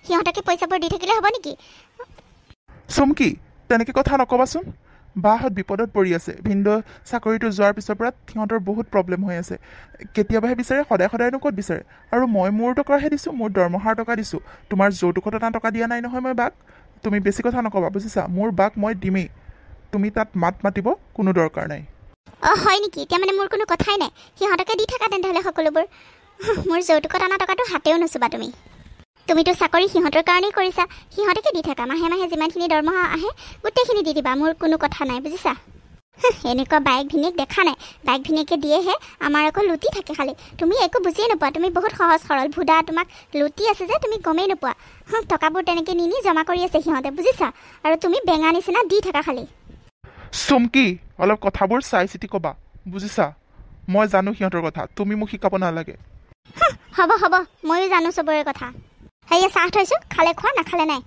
সিহঁতকে পইচাবোৰ দি থাকিলে হ'ব নেকি চুমকি তেনেকৈ কথা নক'বাচোন বাহঁত বিপদত পৰি আছে ভিনদেউ চাকৰিটো যোৱাৰ পিছৰ পৰা সিহঁতৰ বহুত প্ৰব্লেম হৈ আছে কেতিয়াবাহে বিচাৰে সদায় সদায়নো ক'ত বিচাৰে আৰু মই মোৰ টকাহে দিছোঁ মোৰ দৰমহাৰ টকা দিছোঁ তোমাৰ যৌতুকত এটা টকা দিয়া নাই নহয় মই বাক তুমি বেছি কথা নক'বা বুজিছা মোৰ বাক মই দিমেই তুমি তাত মাত মাতিব কোনো দৰকাৰ নাই হয় নেকি এতিয়া মানে মোৰ কোনো কথাই নাই সিহঁতকে দি থাকা তেন্তে হ'লে সকলোবোৰ মোৰ যৌতুকত অনা টকাটো হাতেও নুচুবা তুমিতো চাকৰি সিহঁতৰ কাৰণেই কৰিছা, সিহঁতকে দি থাকা, মাহে মাহে যিমানখিনি দৰমহা আহে গোটেইখিনি দি দিবা, মোৰ কোনো কথা নাই বুজিছা। এনেকুৱা বাইক ভিনীয়েক দেখা নাই, বাইক ভিনীয়েকে দিয়েহে, আমাৰ আকৌ লুটি থাকে খালি। তুমি একো বুজিয়ে নোপোৱা, তুমি বহুত সহজ সৰল ভুদা, তোমাক লুটি আছে যে তুমি গমেই নোপোৱা। টকাবোৰ তেনেকৈ নি জমা কৰি আছে সিহঁতে বুজিছা, আৰু তুমি বেঙা নিচিনা দি থাকা খালি। চুমকি, অলপ কথাবোৰ চাই চিতি ক'বা বুজিছা। মই জানো সিহঁতৰ কথা, তুমি মোক শিকাব নালাগে। হ'ব ময়ো জানো চবৰে কথা। সেয়া চাহ থৈছোঁ, খালে খোৱা, নাখালে নাই,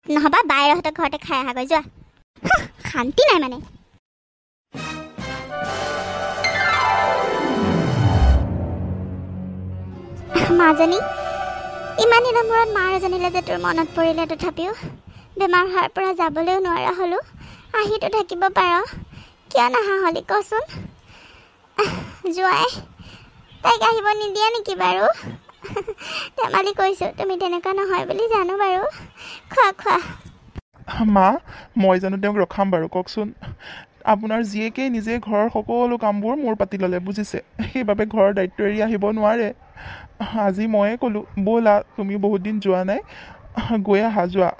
নহবা বাইৰহঁতৰ ঘৰতে খাই আহাগৈ যোৱা। শান্তি নাই মানে। মাজনী, ইমান দিনৰ মূৰত মাৰ এজনীলে যে তোৰ মনত পৰিলে, তথাপিও বেমাৰ হোৱাৰ পৰা যাবলৈও নোৱাৰা হ'লোঁ। আহিতো থাকিব পাৰ, কিয় নাহা হ'লি কচোন? জোঁৱাই, তাইক আহিব নিদিয়া নেকি বাৰু? ধেমালি কৈছোঁ, তুমি তেনেকুৱা নহয় বুলি জানো বাৰু। খোৱা। মা, মই জানো তেওঁক ৰখাম বাৰু, কওকচোন। আপোনাৰ জীয়েকে নিজে ঘৰৰ সকলো কামবোৰ মোৰ পাতি ল'লে বুজিছে, সেইবাবে ঘৰৰ দায়িত্ব এৰি আহিব নোৱাৰে। আজি ময়ে ক'লোঁ ব'লা, তুমি বহুত দিন যোৱা নাই, গৈ আহা যোৱা।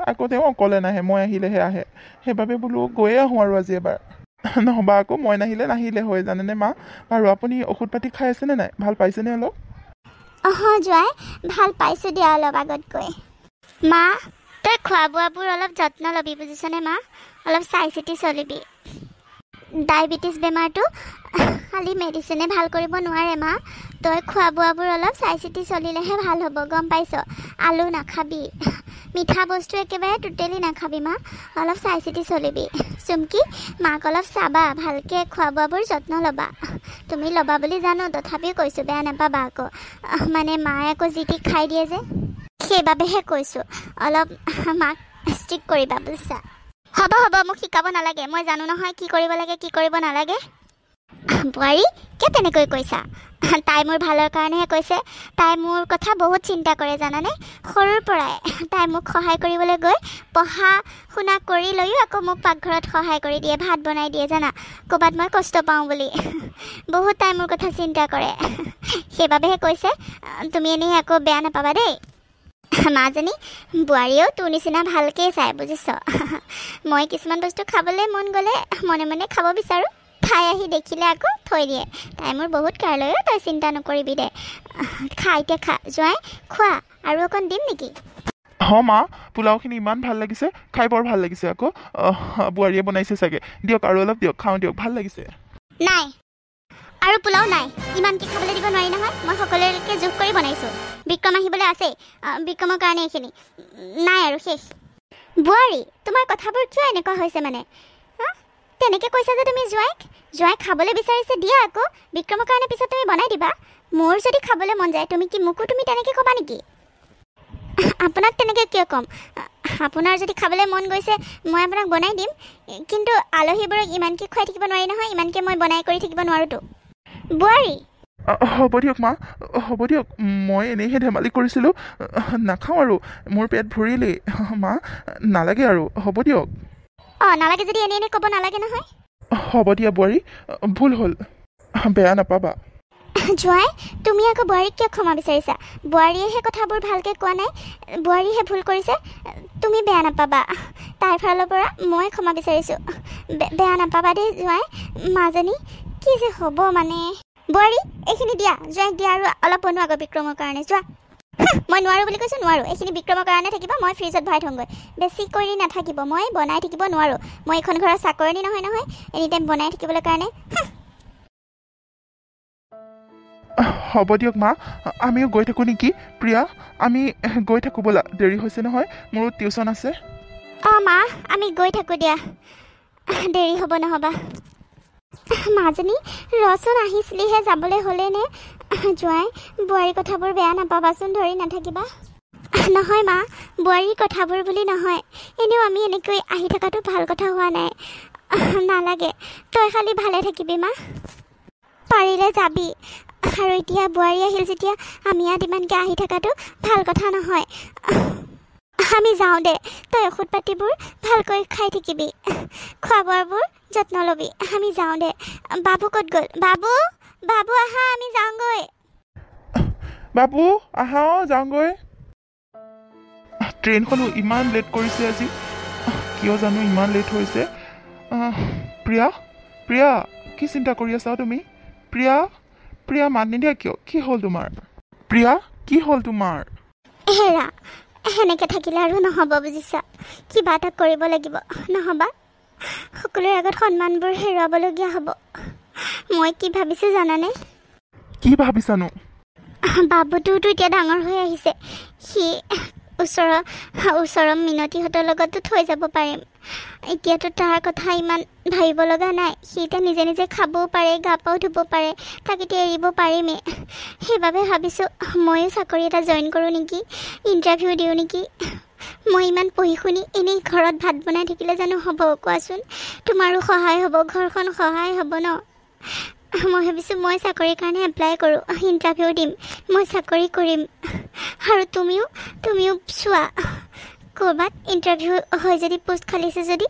আকৌ তেওঁ অকলে নাহে, মই আহিলেহে আহে, সেইবাবে বোলো গৈয়ে আহোঁ আৰু আজি এবাৰ। নহ'বা আকৌ মই নাহিলে হয় জানেনে মা। বাৰু আপুনি ঔষধ পাতি খাই আছেনে নাই, ভাল পাইছেনে অলপ? জোঁৱাই, ভাল পাইছোঁ দিয়া অলপ আগতকৈ। মা, তই খোৱা বোৱাবোৰ অলপ যত্ন ল'বি বুজিছনে মা, অলপ চাই চিতি চলিবি। ডায়েবেটিছ বেমাৰটো খালি মেডিচিনে ভাল কৰিব নোৱাৰে মা, তই খোৱা বোৱাবোৰ অলপ চাই চিতি চলিলেহে ভাল হ'ব, গম পাইছ? আলু নাখাবি, মিঠা বস্তু একেবাৰে টোটেলি নাখাবি মা, অলপ চাই চিতি চলিবি। চুমকি, মাক অলপ চাবা, ভালকৈ খোৱা বোৱাবোৰ যত্ন ল'বা। তুমি ল'বা বুলি জানো, তথাপিও কৈছোঁ, বেয়া নাপাবা আকৌ। মানে মায়ে আকৌ যি টি খাই দিয়ে যে, সেইবাবেহে কৈছোঁ, অলপ মাক ষ্ট্ৰিক্ট কৰিবা বুজিছা। হ'ব মোক শিকাব নালাগে, মই জানো নহয় কি কৰিব লাগে কি কৰিব নালাগে। বোৱাৰী, কিয় তেনেকৈ কৈছা? তাই মোৰ ভালৰ কাৰণেহে কৈছে, তাই মোৰ কথা বহুত চিন্তা কৰে জানানে। সৰুৰ পৰাই তাই মোক সহায় কৰিবলৈ গৈ পঢ়া শুনা কৰি লৈও আকৌ মোক পাকঘৰত সহায় কৰি দিয়ে, ভাত বনাই দিয়ে জানা, ক'ৰবাত মই কষ্ট পাওঁ বুলি। বহুত তাই মোৰ কথা চিন্তা কৰে, সেইবাবেহে কৈছে। তুমি এনেই আকৌ বেয়া নাপাবা দেই। মাজনী, বোৱাৰীয়েও তোৰ নিচিনা ভালকেই চাই বুজিছ। মই কিছুমান বস্তু খাবলৈ মন গ'লে মনে মনে খাব বিচাৰোঁ, খাই আহি দেখিলে আকৌ থৈ দিয়ে। তাই মোৰ বহুত কাৰলৈও, তই চিন্তা নকৰিবি দে। খা এতিয়া, খা জোঁৱাই, খোৱা, আৰু অকণ দিম নেকি? মা, পোলাওখিনি ইমান ভাল লাগিছে, খাই বৰ ভাল লাগিছে আকৌ। বোৱাৰীয়ে বনাইছে চাগে, দিয়ক আৰু অলপ দিয়ক, খাওঁ দিয়ক, ভাল লাগিছে। নাই, আৰু পোলাও নাই, ইমানকৈ খাবলৈ দিব নোৱাৰি নহয়, মই সকলোলৈকে জোখ কৰি বনাইছোঁ। বিক্ৰম আহিবলৈ আছেই, বিক্ৰমৰ কাৰণে এইখিনি নাই আৰু শেষ। বোৱাৰী, তোমাৰ কথাবোৰ কিয় এনেকুৱা হৈছে মানে? তেনেকৈ কৈছা যে তুমি জোঁৱাই খাবলৈ বিচাৰিছে, দিয়া আকৌ, বিক্ৰমৰ কাৰণে পিছত তুমি বনাই দিবা। মোৰ যদি খাবলৈ মন যায়, মোকো তুমি তেনেকৈ ক'বা নেকি? আপোনাক তেনেকৈ কিয় ক'ম? আপোনাৰ যদি খাবলৈ মন গৈছে মই আপোনাক বনাই দিম, কিন্তু আলহীবোৰক ইমানকৈ খুৱাই থাকিব নোৱাৰি নহয়, ইমানকৈ মই বনাই কৰি থাকিব নোৱাৰোঁতো। বোৱাৰী, হ'ব দিয়ক মা, হ'ব দিয়ক, মই এনেইহে ধেমালি কৰিছিলোঁ, নাখাওঁ আৰু, মোৰ পেট ভৰিলেই। মা, নালাগে আৰু, হ'ব দিয়ক। নালাগে যদি এনেই ক'ব নালাগে নহয়। হ'ব দিয়া বোৱাৰী, ভুল হ'ল, বেয়া নাপাবা। জোঁৱাই, তুমি আকৌ বোৱাৰীক কিয় ক্ষমা বিচাৰিছা? বোৱাৰীয়েহে কথাবোৰ ভালকৈ কোৱা নাই, বোৱাৰীহে ভুল কৰিছে, তুমি বেয়া নাপাবা। তাইৰ ফালৰ পৰা মই ক্ষমা বিচাৰিছোঁ, বেয়া নাপাবা দেই জোঁৱাই। মাজনী, কি যে হ'ব মানে। বোৱাৰী, এইখিনি দিয়া, জোঁৱাইক দিয়া, আৰু অলপ বনোৱা আকৌ বিক্ৰমৰ কাৰণে, যোৱা। মই নোৱাৰোঁ বুলি কৈছোঁ, নোৱাৰোঁ, এইখিনি বিক্ৰমৰ কাৰণে থাকিব, মই ফ্ৰিজত ভৰাই থওঁগৈ। বেছি কৰি নাথাকিব, মই বনাই থাকিব নোৱাৰোঁ, মই এইখন ঘৰৰ চাকৰণী নহয়, এনি টাইম বনাই থাকিবলৈ কাৰণে। হ'ব দিয়ক মা, আমিও গৈ থাকোঁ নেকি? প্ৰিয়া, আমি গৈ থাকোঁ ব'লা, দেৰি হৈছে নহয়, মোৰো টিউশ্যন আছে। মা, আমি গৈ থাকোঁ দিয়া, দেৰি হ'ব নহ'বা। মাজনী, ৰচোন, আহিছিলিহে, যাবলৈ হ'লেই নে? জোঁৱাই, বোৱাৰীৰ কথাবোৰ বেয়া নাপাবাচোন, ধৰি নাথাকিবা। নহয় মা, বোৱাৰীৰ কথাবোৰ বুলি নহয়, এনেও আমি এনেকৈ আহি থকাটো ভাল কথা হোৱা নাই। নালাগে, তই খালি ভালে থাকিবি মা, পাৰিলে যাবি। আৰু এতিয়া বোৱাৰী আহিল যেতিয়া আমি ইয়াত ইমানকৈ আহি থকাটো ভাল কথা নহয়। আমি যাওঁ দে, তই ঔষধ পাতিবোৰ ভালকৈ খাই থাকিবি, খোৱা বোৱাবোৰ যত্ন ল'বি। আমি যাওঁ দে। বাবু ক'ত গ'ল? বাবু আহা, আমি যাওঁগৈ। বাবু আহা যাওঁগৈ ট্ৰেইনখনো ইমান লেট কৰিছে আজি কিয় জানো ইমান লেট হৈছে প্ৰিয়া প্ৰিয়া কি চিন্তা কৰি আছা তুমি প্ৰিয়া প্ৰিয়া মাত নিদিয়া কিয় কি হ'ল তোমাৰ প্ৰিয়া কি হ'ল তোমাৰ হেৰা সেনেকৈ থাকিলে আৰু নহ'ব বুজিছা কিবা এটা কৰিব লাগিব নহ'বা সকলোৰে আগত সন্মানবোৰ হেৰুৱাবলগীয়া হ'ব মই কি ভাবিছোঁ জানানে কি ভাবিছানো বাবুটোতো এতিয়া ডাঙৰ হৈ আহিছে সি ওচৰৰ মিনতিহঁতৰ লগতো থৈ যাব পাৰিম এতিয়াতো তাৰ কথা ইমান ভাবিব লগা নাই সি এতিয়া নিজে নিজে খাবও পাৰে গা পাও ধুব পাৰে তাক এতিয়া এৰিব পাৰিমেই সেইবাবে ভাবিছোঁ ময়ো চাকৰি এটা জইন কৰোঁ নেকি ইণ্টাৰভিউ দিওঁ নেকি মই ইমান পঢ়ি শুনি এনেই ঘৰত ভাত বনাই থাকিলে জানো হ'ব কোৱাচোন তোমাৰো সহায় হ'ব ঘৰখন সহায় হ'ব ন মই ভাবিছোঁ মই চাকৰিৰ কাৰণে এপ্লাই কৰোঁ ইণ্টাৰভিউ দিম মই চাকৰি কৰিম আৰু তুমিও চোৱা ক'ৰবাত ইণ্টাৰভিউ হৈ যদি পোষ্ট খালিছে যদি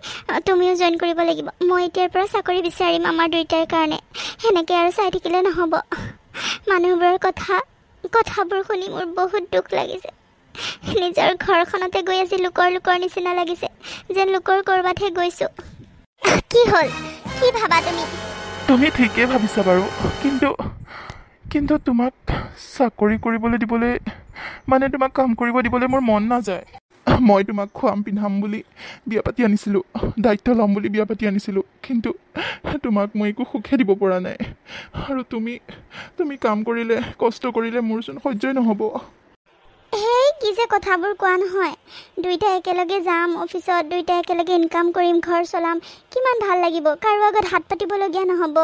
তুমিও জইন কৰিব লাগিব মই এতিয়াৰ পৰা চাকৰি বিচাৰিম আমাৰ দুয়োটাৰ কাৰণে সেনেকৈ আৰু চাই থাকিলে নহ'ব মানুহবোৰৰ কথাবোৰ শুনি মোৰ বহুত দুখ লাগিছে নিজৰ ঘৰখনতে গৈ আজি লোকৰ নিচিনা লাগিছে যেন লোকৰ ক'ৰবাতহে গৈছোঁ কি হ'ল কি ভাবা তুমি ঠিকেই ভাবিছা বাৰু কিন্তু তোমাক চাকৰি কৰিবলৈ দিবলৈ মানে তোমাক কাম কৰিব দিবলৈ মোৰ মন নাযায় মই তোমাক খুৱাম পিন্ধাম বুলি বিয়া পাতি আনিছিলোঁ দায়িত্ব ল'ম বুলি বিয়া পাতি আনিছিলোঁ কিন্তু তোমাক মই একো সুখে দিব পৰা নাই আৰু তুমি কাম কৰিলে কষ্ট কৰিলে মোৰচোন সহ্যই নহ'ব সেই কি যে কথাবোৰ কোৱা নহয় দুইটাই একেলগে যাম অফিচত দুইটাই একেলগে ইনকাম কৰিম ঘৰ চলাম কিমান ভাল লাগিব কাৰো আগত হাত পাতিবলগীয়া নহ'ব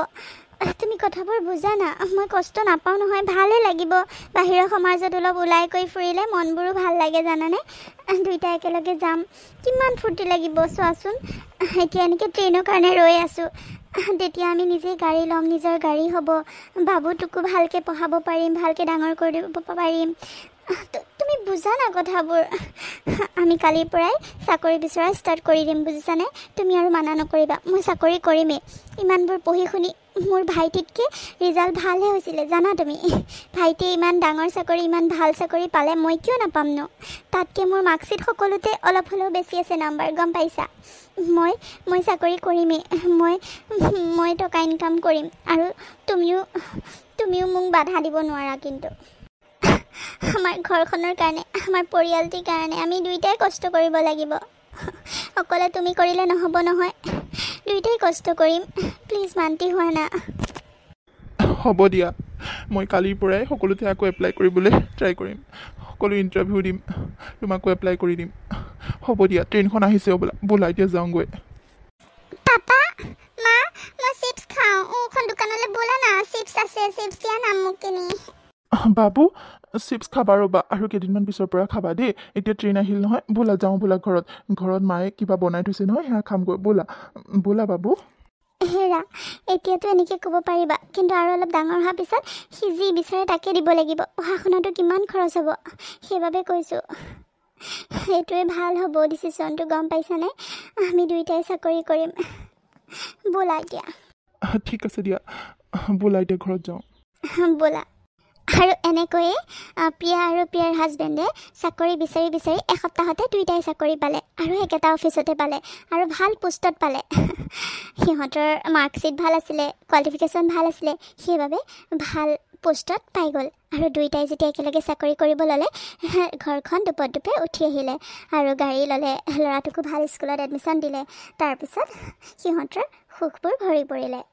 তুমি কথাবোৰ বুজা না মই কষ্ট নাপাওঁ নহয় ভালেই লাগিব বাহিৰৰ সমাজত অলপ ওলাই কৰি ফুৰিলে মনবোৰো ভাল লাগে জানানে দুইটাই একেলগে যাম কিমান ফূৰ্তি লাগিব চোৱাচোন এতিয়া এনেকৈ ট্ৰেইনৰ কাৰণে ৰৈ আছোঁ তেতিয়া আমি নিজেই গাড়ী ল'ম নিজৰ গাড়ী হ'ব বাবুটোকো ভালকৈ পঢ়াব পাৰিম ভালকৈ ডাঙৰ কৰি দিব পাৰিম তুমি বুজা না কথাবোৰ আমি কালিৰ পৰাই চাকৰি বিচৰা ষ্টাৰ্ট কৰি দিম বুজিছানে তুমি আৰু মানা নকৰিবা মই চাকৰি কৰিমেই ইমানবোৰ পঢ়ি শুনি মোৰ ভাইটিতকৈ ৰিজাল্ট ভালহে হৈছিলে জানা তুমি ভাইটিয়ে ইমান ডাঙৰ চাকৰি ইমান ভাল চাকৰি পালে মই কিয় নাপাম ন তাতকৈ মোৰ মাৰ্কশ্বিট সকলোতে অলপ হ'লেও বেছি আছে নাম্বাৰ গম পাইছা মই চাকৰি কৰিমেই মই টকা ইনকাম কৰিম আৰু তুমিও মোক বাধা দিব নোৱাৰা কিন্তু আমাৰ ঘৰখনৰ কাৰণে আমাৰ পৰিয়ালটিৰ কাৰণে আমি দুইটাই কষ্ট কৰিব লাগিব অকলে তুমি কৰিলে নহ'ব নহয় দুইটাই কষ্ট কৰিম প্লিজ মান্তি হোৱা না হ'ব দিয়া মই কালিৰ পৰাই সকলোতে আকৌ এপ্লাই কৰিবলৈ ট্ৰাই কৰিম সকলো ইণ্টাৰভিউ দিম তোমাকো এপ্লাই কৰি দিম হ'ব দিয়া ট্ৰেইনখন আহিছে ব'লা এতিয়া যাওঁগৈ পাপা মা মই চিপছ খাওঁ ওখন দোকানলৈ ব'লা না চিপছ আছে চিপছ দিয়া না মোক কিনি বাবু চিপছ খাবা ৰ'বা আৰু কেইদিনমান পিছৰ পৰা খাবা দেই এতিয়া ট্ৰেইন আহিল নহয় ব'লা যাওঁ ব'লা ঘৰত মায়ে কিবা বনাই থৈছে নহয় সেয়া খামগৈ ব'লা বাবু হেৰা এতিয়াতো এনেকৈ ক'ব পাৰিবা কিন্তু আৰু অলপ ডাঙৰ হোৱাৰ পিছত সি যি বিচাৰে তাকে দিব লাগিব পঢ়া শুনাটো কিমান খৰচ হ'ব সেইবাবে কৈছোঁ সেইটোৱে ভাল হ'ব ডিচিশ্যনটো গম পাইছানে আমি দুইটাই চাকৰি কৰিম ব'লা এতিয়া ঠিক আছে দিয়া ব'লা এতিয়া ঘৰত যাওঁ ব'লা আৰু এনেকৈয়ে প্ৰিয়া আৰু প্ৰিয়াৰ হাজবেণ্ডে চাকৰি বিচাৰি এসপ্তাহতে দুইটাই চাকৰি পালে আৰু একেটা অফিচতে পালে আৰু ভাল পোষ্টত পালে সিহঁতৰ মাৰ্কশ্বিট ভাল আছিলে কোৱালিফিকেশ্যন ভাল আছিলে সেইবাবে ভাল পোষ্টত পাই গ'ল আৰু দুইটাই যেতিয়া একেলগে চাকৰি কৰিব ল'লে ঘৰখন দুপে উঠি আহিলে আৰু গাড়ী ল'লে ল'ৰাটোকো ভাল স্কুলত এডমিশ্যন দিলে তাৰপিছত সিহঁতৰ সুখবোৰ ভৰি পৰিলে